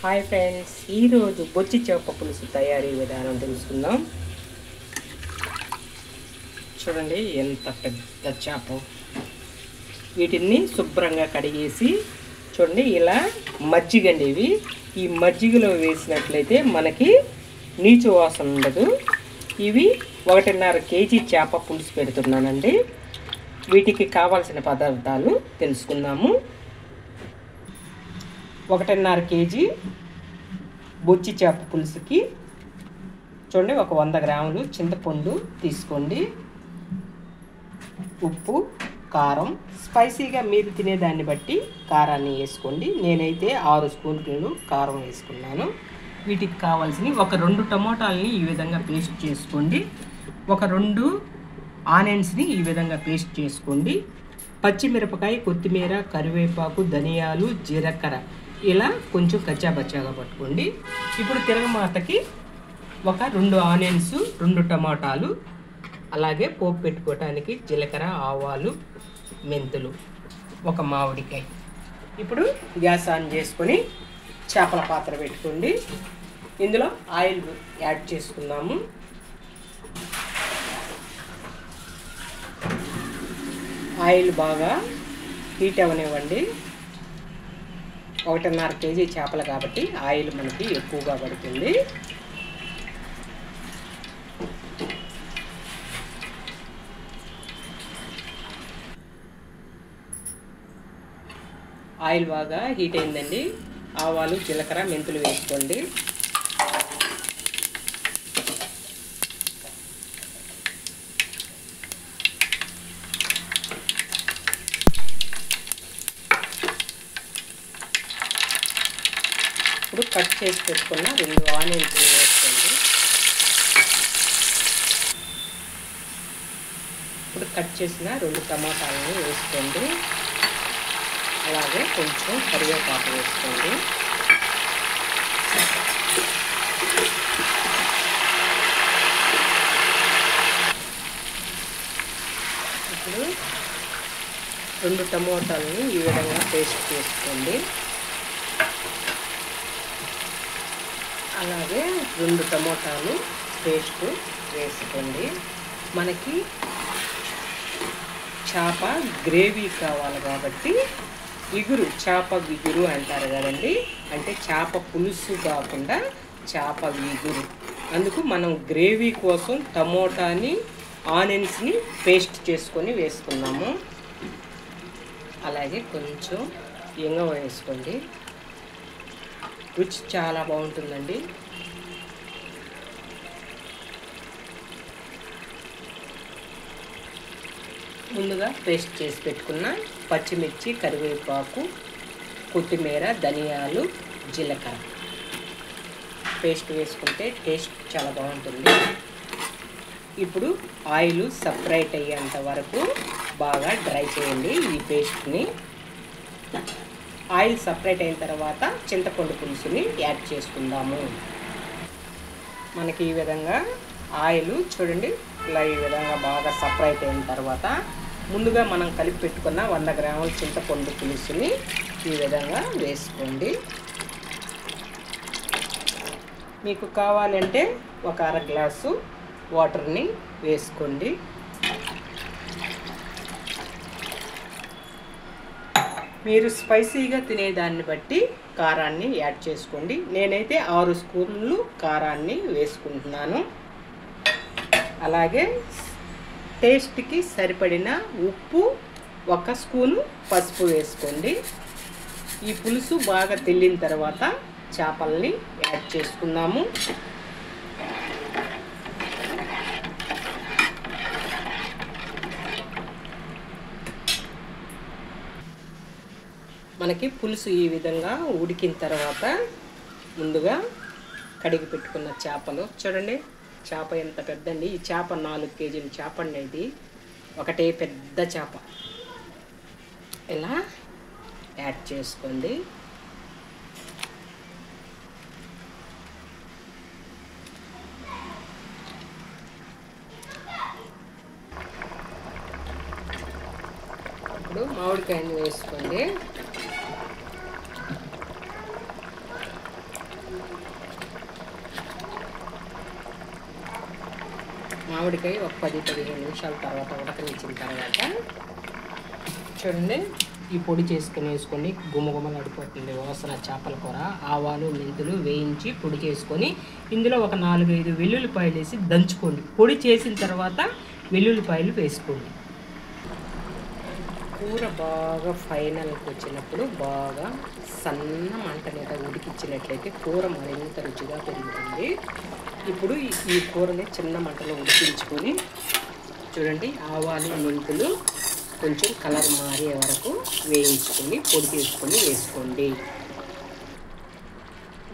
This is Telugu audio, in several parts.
హాయ్ ఫ్రెండ్స్, ఈరోజు బొచ్చి చేప పులుసు తయారీ విధానం తెలుసుకుందాం. చూడండి ఎంత పెద్ద చేప. వీటిని శుభ్రంగా కడిగేసి చూడండి ఇలా మజ్జిగండి ఇవి. ఈ మజ్జిగలో వేసినట్లయితే మనకి నీచు వాసన ఉండదు. ఇవి 1.5 కేజీ చేప పులుసు పెడుతున్నానండి. వీటికి కావాల్సిన పదార్థాలు తెలుసుకుందాము. 1.5 కేజీ బొచ్చి చేప పులుసుకి చూడండి ఒక 100 గ్రాములు చింతపండు తీసుకోండి. ఉప్పు, కారం, స్పైసీగా మీరు తినేదాన్ని బట్టి కారాన్ని వేసుకోండి. నేనైతే 6 స్పూన్లు కారం వేసుకున్నాను. వీటికి కావాల్సిన ఒక 2 టమోటాలని ఈ విధంగా పేస్ట్ చేసుకోండి. ఒక 2 ఆనియన్స్ని ఈ విధంగా పేస్ట్ చేసుకోండి. పచ్చిమిరపకాయ, కొత్తిమీర, కరివేపాకు, ధనియాలు, జీలకర్ర ఇలా కొంచెం కచ్చాబచ్చాగా పట్టుకోండి. ఇప్పుడు తిరగమాతకి ఒక 2 ఆనియన్స్, 2 టమాటాలు, అలాగే పోపు పెట్టుకోవటానికి జీలకర్ర, ఆవాలు, మెంతులు, ఒక మామిడికాయ. ఇప్పుడు గ్యాస్ ఆన్ చేసుకొని చేపల పాత్ర పెట్టుకోండి. ఇందులో ఆయిల్ యాడ్ చేసుకుందాము. ఆయిల్ బాగా హీట్ అవనివ్వండి. 1.5 కేజీ చేపలు కాబట్టి ఆయిల్ మనకి ఎక్కువగా పడుతుంది. ఆయిల్ బాగా హీట్ అయిందండి. ఆవాలు, జీలకర్ర, మెంతులు వేసుకోండి. ఇప్పుడు కట్ చేసి పెట్టుకున్న 2 ఆనియన్స్ వేసుకోండి. ఇప్పుడు కట్ చేసిన 2 టమాటాలను వేసుకోండి. అలాగే కొంచెం కరివేపాకు వేసుకోండి. ఇప్పుడు 2 టమాటాలని ఈ విధంగా పేస్ట్ చేసుకోండి. అలాగే 2 టమోటాలు పేస్ట్ వేసుకోండి. మనకి చేప గ్రేవీ కావాలి కాబట్టి ఇగురు, చేప ఇగురు అంటారు కదండి. అంటే చేప పులుసు కాకుండా చేప ఇగురు. అందుకు మనం గ్రేవీ కోసం టమోటాని, ఆనియన్స్ని పేస్ట్ చేసుకొని వేసుకున్నాము. అలాగే కొంచెం ఇంగువ వేసుకోండి. రుచి చాలా బాగుంటుందండి. ముందుగా పేస్ట్ చేసి పెట్టుకున్న పచ్చిమిర్చి, కరివేపాకు, కొత్తిమీర, ధనియాలు, జీలకర్ర పేస్ట్ వేసుకుంటే టేస్ట్ చాలా బాగుంటుంది. ఇప్పుడు ఆయిల్ సపరేట్ అయ్యేంత వరకు బాగా డ్రై చేయండి ఈ పేస్ట్ని. ఆయిల్ సపరేట్ అయిన తర్వాత చింతపండు పులుసుని యాడ్ చేసుకుందాము. మనకి ఈ విధంగా ఆయిల్ చూడండి ఇలా ఈ విధంగా బాగా సపరేట్ అయిన తర్వాత ముందుగా మనం కలిపి పెట్టుకున్న 100 గ్రాముల చింతపండు పులుసుని ఈ విధంగా వేసుకోండి. మీకు కావాలంటే ఒక 1/2 గ్లాసు వాటర్ని వేసుకోండి. మీరు స్పైసీగా తినేదాన్ని బట్టి కారాన్ని యాడ్ చేసుకోండి. నేనైతే 6 స్పూన్లు కారాన్ని వేసుకుంటున్నాను. అలాగే టేస్ట్కి సరిపడిన ఉప్పు, 1 స్పూను పసుపు వేసుకోండి. ఈ పులుసు బాగా తెల్లిన తర్వాత చేపల్ని యాడ్ చేసుకుందాము. మనకి పులుసు ఈ విధంగా ఉడికిన తర్వాత ముందుగా కడిగి పెట్టుకున్న చేపలు చూడండి. చేప ఎంత పెద్దండి. ఈ చేప 4 కేజీల చేప అండి. ఇది ఒకటే పెద్ద చేప. ఇలా యాడ్ చేసుకోండి. ఇప్పుడు మామిడికాయని వేసుకోండి. మామిడికాయ ఒక 10-15 నిమిషాల తర్వాత ఉడకనిచ్చిన తర్వాత చూడండి, ఈ పొడి చేసుకుని వేసుకొని గుమగుమలాడిపోతుంది వాసన. చేపల కూర, ఆవాలు మెంతులు వేయించి పొడి చేసుకొని ఇందులో ఒక 4-5 వెల్లుల్లిపాయలు వేసి దంచుకోండి. పొడి చేసిన తర్వాత వెల్లుల్లిపాయలు వేసుకోండి. కూర బాగా ఫైనల్కి వచ్చినప్పుడు బాగా సన్న మంట మీద ఉడికించినట్లయితే కూర మరింత రుచిగా పెరుగుతుంది. ఇప్పుడు ఈ కూరని చిన్న మంటలో ఉడికించుకొని చూడండి, ఆవాలు మెంతులు కొంచెం కలర్ మారే వరకు వేయించుకొని పొడి చేసుకొని వేసుకోండి.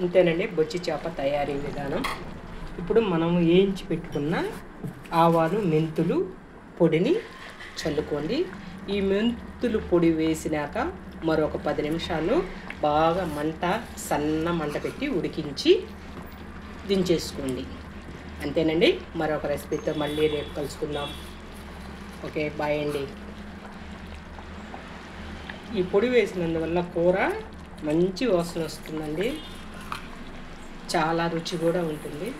ఇంతేనండి బొచ్చి చేప తయారీ విధానం. ఇప్పుడు మనం వేయించి పెట్టుకున్న ఆవాలు మెంతులు పొడిని చల్లుకోండి. ఈ మెంతులు పొడి వేసినాక మరొక 10 నిమిషాలు బాగా సన్న మంట పెట్టి ఉడికించి దించేసుకోండి. అంతేనండి. మరొక రెసిపీతో మళ్ళీ రేపు కలుసుకుందాం. ఓకే, బాయ్ అండి. ఈ పొడి వేసినందువల్ల కూర మంచి వాసన వస్తుందండి, చాలా రుచి కూడా ఉంటుంది.